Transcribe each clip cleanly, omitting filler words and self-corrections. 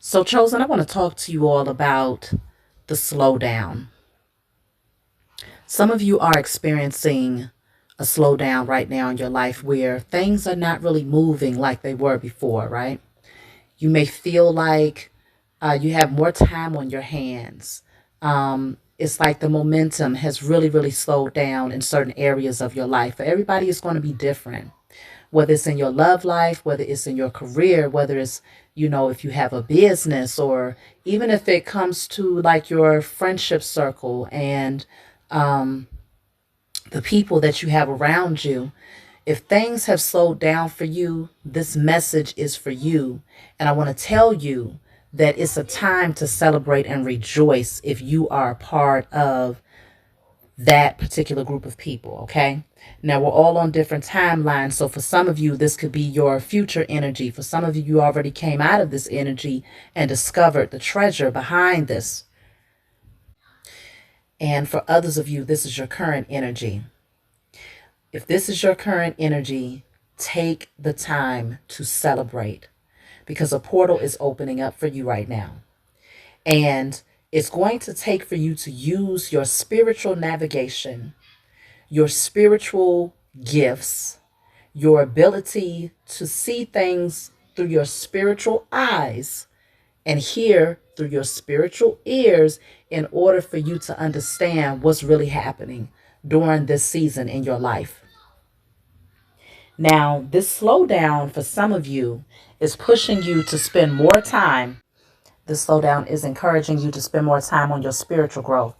So, Chosen, I want to talk to you all about the slowdown. Some of you are experiencing a slowdown right now in your life where things are not really moving like they were before, right? You may feel like you have more time on your hands. It's like the momentum has really, really slowed down in certain areas of your life. Everybody is going to be different, whether it's in your love life, whether it's in your career, whether it's, if you have a business, or even if it comes to like your friendship circle and the people that you have around you. If things have slowed down for you, this message is for you. And I want to tell you that it's a time to celebrate and rejoice if you are a part of that particular group of people, okay? Now, we're all on different timelines. So for some of you, this could be your future energy. For some of you, you already came out of this energy and discovered the treasure behind this. And for others of you, this is your current energy. If this is your current energy, take the time to celebrate because a portal is opening up for you right now. And it's going to take for you to use your spiritual navigation, your spiritual gifts, your ability to see things through your spiritual eyes and hear through your spiritual ears in order for you to understand what's really happening during this season in your life. Now, this slowdown for some of you is pushing you to spend more time. This slowdown is encouraging you to spend more time on your spiritual growth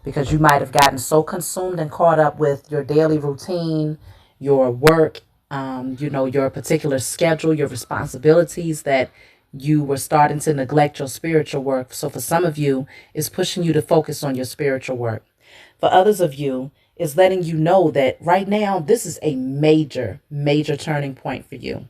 because you might have gotten so consumed and caught up with your daily routine, your work, your particular schedule, your responsibilities that you were starting to neglect your spiritual work. So for some of you, it's pushing you to focus on your spiritual work. For others of you, it's letting you know that right now, this is a major, major turning point for you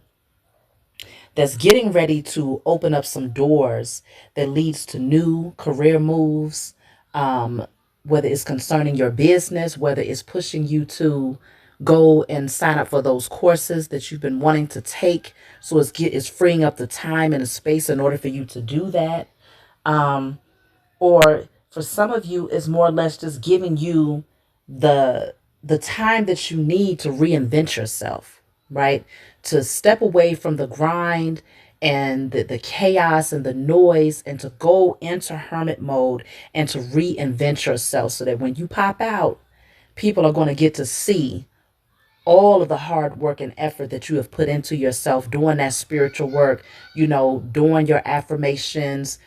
that's getting ready to open up some doors that leads to new career moves, whether it's concerning your business, whether it's pushing you to go and sign up for those courses that you've been wanting to take. So it's freeing up the time and the space in order for you to do that. Or for some of you, it's more or less just giving you the time that you need to reinvent yourself, right? To step away from the grind and the chaos and the noise and to go into hermit mode and to reinvent yourself so that when you pop out, people are going to get to see all of the hard work and effort that you have put into yourself doing that spiritual work, doing your affirmations,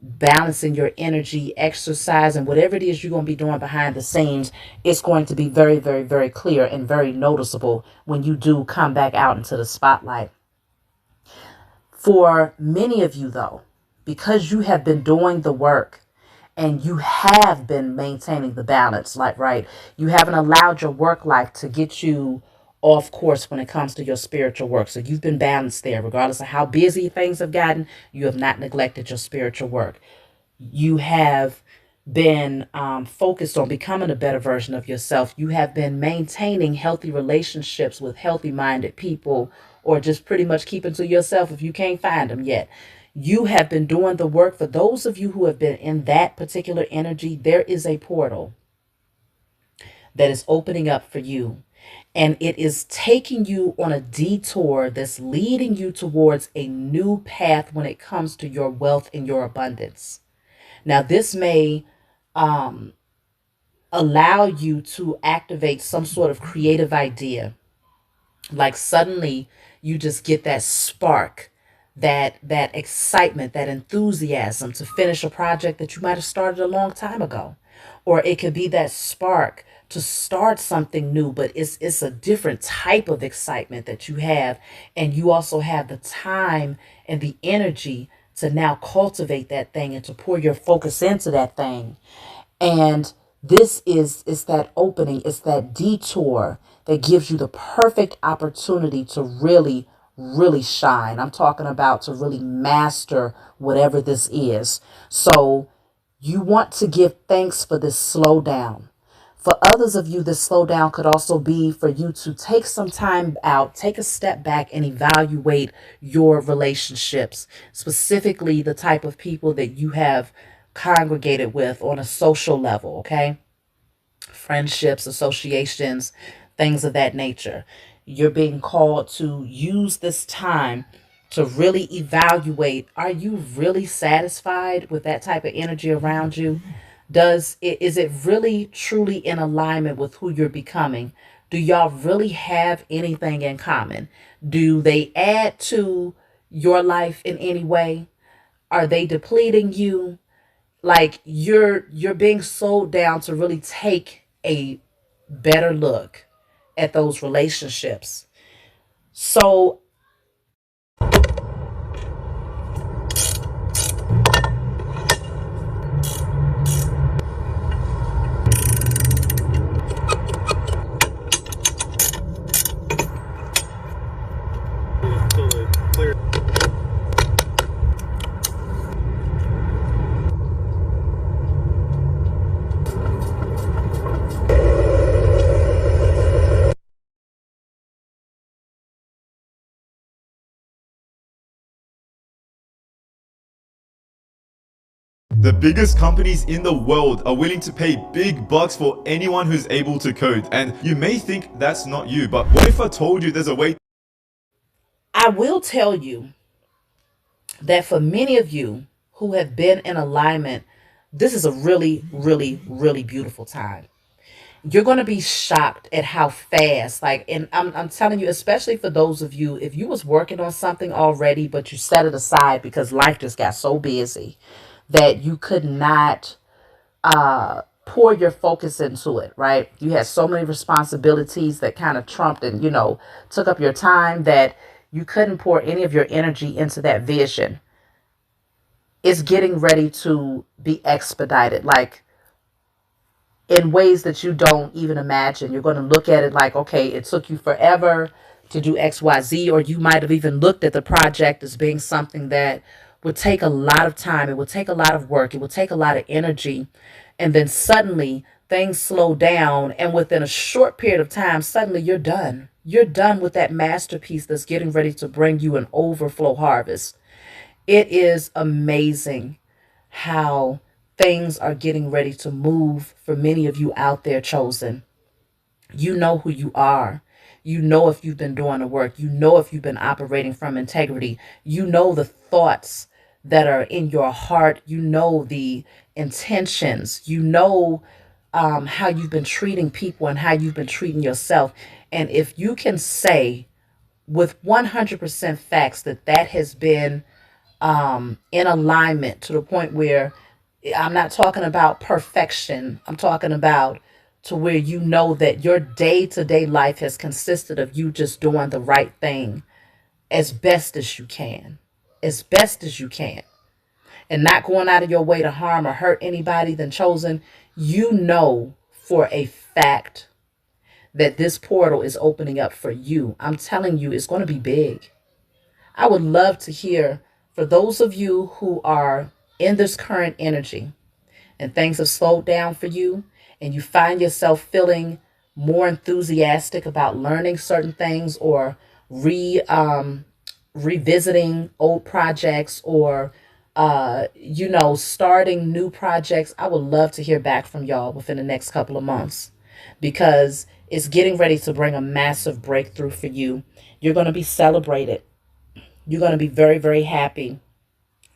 balancing your energy, exercise, and whatever it is you're going to be doing behind the scenes. It's going to be very, very, very clear and very noticeable when you do come back out into the spotlight. For many of you, though, because you have been doing the work and you have been maintaining the balance, like, right, you haven't allowed your work life to get you off course when it comes to your spiritual work. So you've been balanced there, regardless of how busy things have gotten. You have not neglected your spiritual work. You have been focused on becoming a better version of yourself. You have been maintaining healthy relationships with healthy minded people, or just pretty much keeping to yourself if you can't find them yet. You have been doing the work. For those of you who have been in that particular energy, there is a portal that is opening up for you. And it is taking you on a detour that's leading you towards a new path when it comes to your wealth and your abundance. Now, this may allow you to activate some sort of creative idea. Like suddenly you just get that spark, that excitement, that enthusiasm to finish a project that you might have started a long time ago. Or it could be that spark to start something new, but it's a different type of excitement that you have, and you also have the time and the energy to now cultivate that thing and to pour your focus into that thing. And this is that opening, it's that detour that gives you the perfect opportunity to really, really shine. I'm talking about to really master whatever this is. So you want to give thanks for this slowdown, For others of you, this slowdown could also be for you to take some time out, take a step back and evaluate your relationships, specifically the type of people that you have congregated with on a social level, okay? Friendships, associations, things of that nature. You're being called to use this time to really evaluate, are you really satisfied with that type of energy around you? Is it really truly in alignment with who you're becoming? Do y'all really have anything in common? Do they add to your life in any way? Are they depleting you? Like you're being sold down to really take a better look at those relationships. So The biggest companies in the world are willing to pay big bucks for anyone who's able to code. And you may think that's not you, but what if I told you there's a way? I will tell you that for many of you who have been in alignment, this is a really, really, really beautiful time. You're going to be shocked at how fast, like, and I'm telling you, especially for those of you, if you was working on something already, but you set it aside because life just got so busy that you could not pour your focus into it, right? You had so many responsibilities that kind of trumped and, took up your time that you couldn't pour any of your energy into that vision. It's getting ready to be expedited, like in ways that you don't even imagine. You're going to look at it like, okay, it took you forever to do XYZ, or you might have even looked at the project as being something that would take a lot of time. It would take a lot of work. It would take a lot of energy. And then suddenly things slow down. And within a short period of time, suddenly you're done. You're done with that masterpiece that's getting ready to bring you an overflow harvest. It is amazing how things are getting ready to move for many of you out there, chosen. You know who you are. You know if you've been doing the work. You know if you've been operating from integrity. You know the thoughts that are in your heart. You know the intentions. You know how you've been treating people and how you've been treating yourself. And if you can say with 100% facts that that has been in alignment to the point where I'm not talking about perfection. I'm talking about to where you know that your day to day life has consisted of you just doing the right thing as best as you can, as best as you can, and not going out of your way to harm or hurt anybody, then chosen, you know for a fact that this portal is opening up for you. I'm telling you, it's going to be big. I would love to hear for those of you who are in this current energy and things have slowed down for you and you find yourself feeling more enthusiastic about learning certain things or revisiting old projects or starting new projects. I would love to hear back from y'all within the next couple of months because it's getting ready to bring a massive breakthrough for you. You're going to be celebrated. You're going to be very, very happy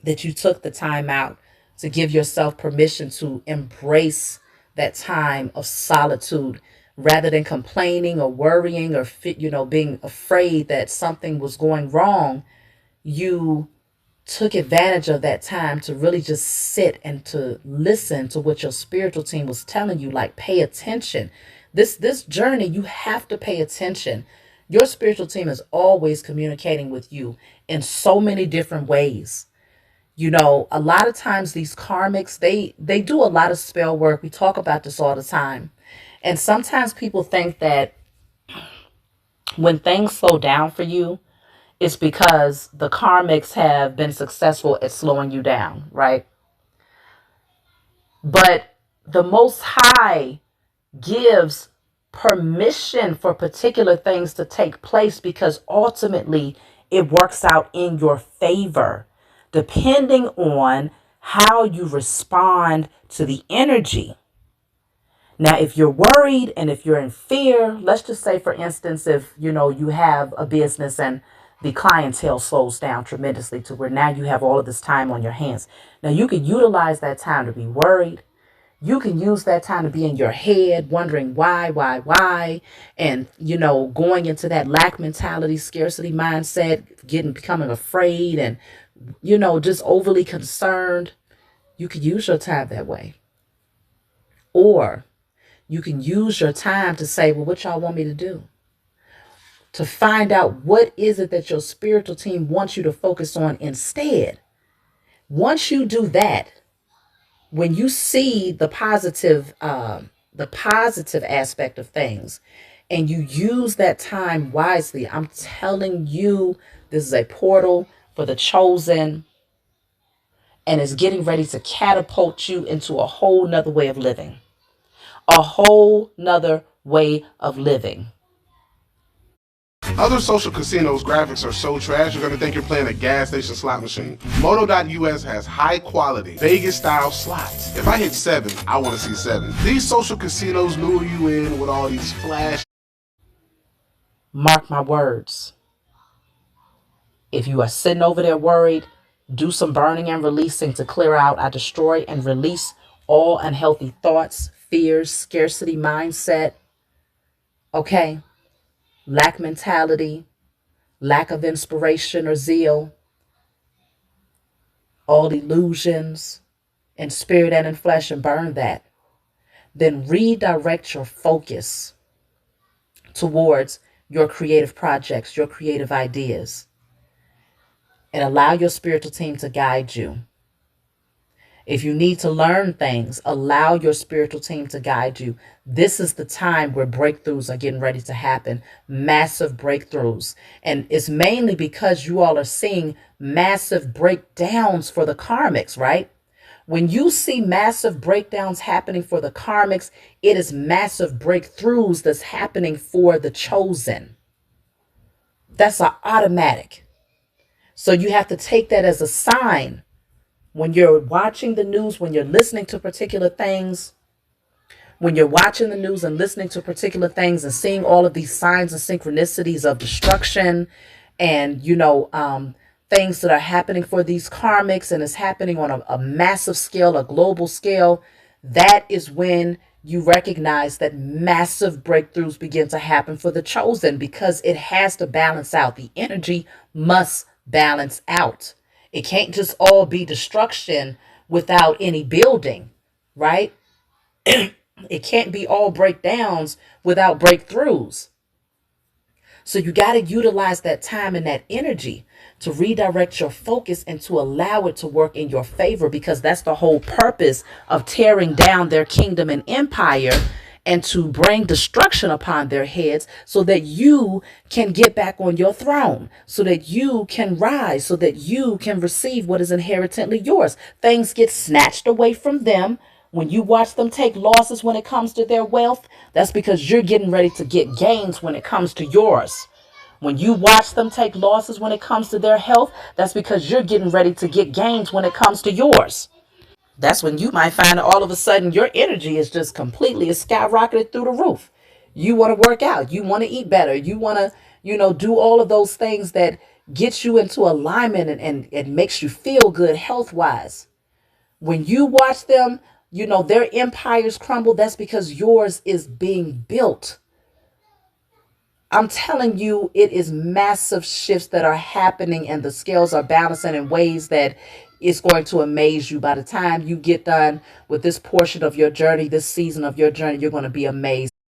that you took the time out to give yourself permission to embrace that time of solitude rather than complaining or worrying or being afraid that something was going wrong. You took advantage of that time to really just sit and to listen to what your spiritual team was telling you, like pay attention. This journey, you have to pay attention. Your spiritual team is always communicating with you in so many different ways. A lot of times these karmics, they do a lot of spell work. We talk about this all the time. And sometimes people think that when things slow down for you, it's because the karmics have been successful at slowing you down, right? But the Most High gives permission for particular things to take place because ultimately it works out in your favor, depending on how you respond to the energy. Now, if you're worried and if you're in fear, let's just say, for instance, if you have a business and the clientele slows down tremendously to where now you have all of this time on your hands. Now, you can utilize that time to be worried. You can use that time to be in your head, wondering why, and, going into that lack mentality, scarcity mindset, becoming afraid and, just overly concerned. You could use your time that way. Or you can use your time to say, well, what y'all want me to do? To find out what is it that your spiritual team wants you to focus on instead. Once you do that, when you see the positive aspect of things and you use that time wisely, I'm telling you, this is a portal for the chosen, and it's getting ready to catapult you into a whole nother way of living. A whole nother way of living. Other social casinos' graphics are so trash, you're going to think you're playing a gas station slot machine. Moto.us has high quality, Vegas-style slots. If I hit 7, I want to see 7. These social casinos lure you in with all these flash. Mark my words. If you are sitting over there worried, do some burning and releasing to clear out. I destroy and release all unhealthy thoughts, fears, scarcity mindset. Okay? Lack mentality, lack of inspiration or zeal, all illusions in spirit and in flesh, and burn that. Then redirect your focus towards your creative projects, your creative ideas, and allow your spiritual team to guide you. If you need to learn things, allow your spiritual team to guide you. This is the time where breakthroughs are getting ready to happen, massive breakthroughs. And it's mainly because you all are seeing massive breakdowns for the karmics, right? When you see massive breakdowns happening for the karmics, it is massive breakthroughs that's happening for the chosen. That's an automatic. So you have to take that as a sign. When you're watching the news, when you're listening to particular things, when you're watching the news and listening to particular things and seeing all of these signs and synchronicities of destruction and, things that are happening for these karmics, and it's happening on a massive scale, a global scale, that is when you recognize that massive breakthroughs begin to happen for the chosen, because it has to balance out. The energy must balance out. It can't just all be destruction without any building, right? It can't be all breakdowns without breakthroughs. So you got to utilize that time and that energy to redirect your focus and to allow it to work in your favor, because that's the whole purpose of tearing down their kingdom and empire, and to bring destruction upon their heads so that you can get back on your throne, so that you can rise, so that you can receive what is inherently yours. Things get snatched away from them. When you watch them take losses when it comes to their wealth, that's because you're getting ready to get gains when it comes to yours. When you watch them take losses when it comes to their health, that's because you're getting ready to get gains when it comes to yours. That's when you might find that all of a sudden your energy is just completely skyrocketed through the roof. You want to work out. You want to eat better. You want to, do all of those things that get you into alignment and it makes you feel good health wise. When you watch them, their empires crumble, that's because yours is being built. I'm telling you, it is massive shifts that are happening, and the scales are balancing in ways that is going to amaze you. By the time you get done with this portion of your journey, this season of your journey, you're going to be amazed.